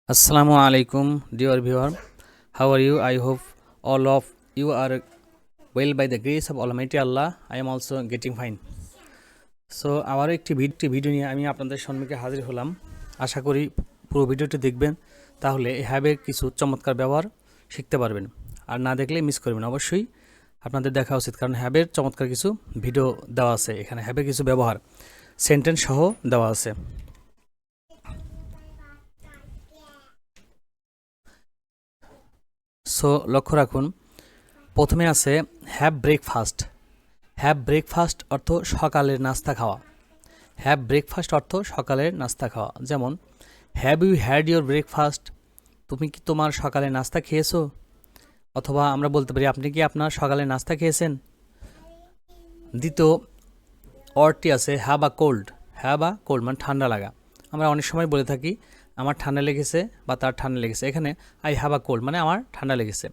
Assalamu alaikum, dear viewer. How are you? I hope all of you are well by the grace of Almighty Allah. I am also getting fine. So আবারও একটি video নিয়ে আমি আপনাদের সম্মুখে হাজির হলাম। আশা করি পুরো ভিডিওটি দেখবেন, তাহলে এই হ্যাবের কিছু চমৎকার ব্যবহার শিখতে পারবেন। আর না দেখলে মিস করবেন। অবশ্যই আপনাদের দেখা উচিত, কারণ হ্যাবের চমৎকার কিছু ভিডিও দেওয়া আছে। এখানে হ্যাবের কিছু ব্যবহার সেন্টেন্স সহ দেওয়া আছে। সো লক্ষ্য রাখুন, প্রথমে আছে হ্যাভ ব্রেকফাস্ট। হ্যাভ ব্রেকফাস্ট অর্থ সকালের নাস্তা খাওয়া। হ্যাভ ব্রেকফাস্ট অর্থ সকালের নাস্তা খাওয়া। যেমন have you had your breakfast, তুমি কি তোমার সকালে নাস্তা খেয়েছো? অথবা আমরা বলতে পারি আপনি কি আপনার সকালে নাস্তা খেয়েছেন। দ্বিতীয় ওয়ার্ডটি আছে have a cold. Have a cold মানে ঠান্ডা লাগা। আমরা অনেক সময় বলে থাকি আমার ঠান্ডা লেগেছে বা তার ঠান্ডা লেগেছে। এখানে আই হ্যাভ আ কোল্ড মানে আমার ঠান্ডা লেগেছে।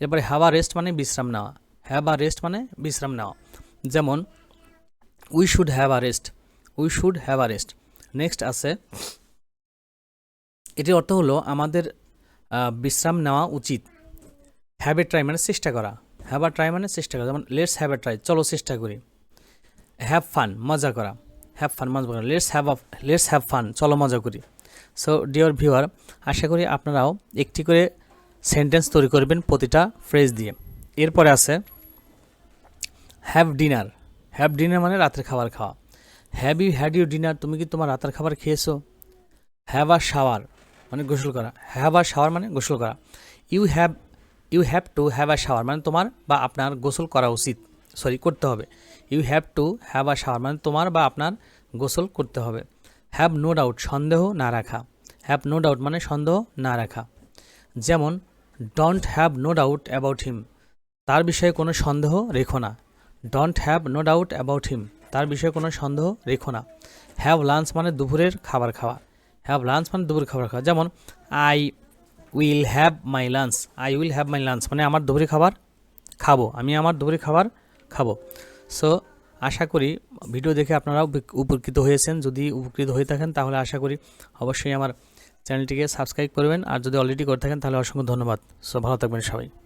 এরপরে হ্যাভ আ রেস্ট মানে বিশ্রাম নেওয়া। হ্যাভ আ রেস্ট মানে বিশ্রাম নেওয়া। যেমন we should have a rest. We should have a rest. Next আছে, এটির অর্থ হলো আমাদের বিশ্রাম নেওয়া উচিত। হ্যাভ এ ট্রাই মানে চেষ্টা করা। হ্যাভ আ ট্রাই মানে চেষ্টা করা। যেমন লেটস হ্যাভ এ ট্রাই, চলো চেষ্টা করি। হ্যাভ ফান মজা করা। হ্যাভ ফান মজা করা। লেটস হ্যাভ ফান, চলো মজা করি। সো ডিয়ার ভিউয়ার, আশা করি আপনারাও একটি করে সেন্টেন্স তৈরি করবেন প্রতিটা ফ্রেজ দিয়ে। এরপরে আছে হ্যাভ ডিনার। হ্যাভ ডিনার মানে রাতের খাবার খাওয়া। Have you had you dinner, তুমি কি তোমার রাতের খাবার খেয়েছো? হ্যাভ আ শাওয়ার মানে গোসল করা। হ্যাভ আ শাওয়ার মানে গোসল করা। You have to have a shower মানে তোমার বা আপনার গোসল করা উচিত, করতে হবে। You have to have a shower মানে তোমার বা আপনার গোসল করতে হবে। হ্যাভ নো ডাউট সন্দেহ না রাখা। হ্যাভ নো ডাউট মানে সন্দেহ না রাখা। যেমন don't have no doubt about him, তার বিষয়ে কোনো সন্দেহ রেখো না। Don't have no doubt about him, তার বিষয়ে কোনো সন্দেহ রেখো না। হ্যাভ লাঞ্চ মানে দুপুরের খাবার খাওয়া। হ্যাভ লাঞ্চ মানে দুপুরের খাবার খাওয়া। যেমন I will have my lunch. I will have my lunch মানে আমার দুপুরের খাবার খাবো, আমি আমার দুপুরের খাবার খাবো। সো আশা করি ভিডিও দেখে আপনারাও উপকৃত হয়েছেন। যদি উপকৃত হয়ে থাকেন তাহলে আশা করি অবশ্যই আমার চ্যানেলটিকে সাবস্ক্রাইব করবেন, আর যদি অলরেডি করে থাকেন তাহলে অসংখ্য ধন্যবাদ। সো ভালো থাকবেন সবাই।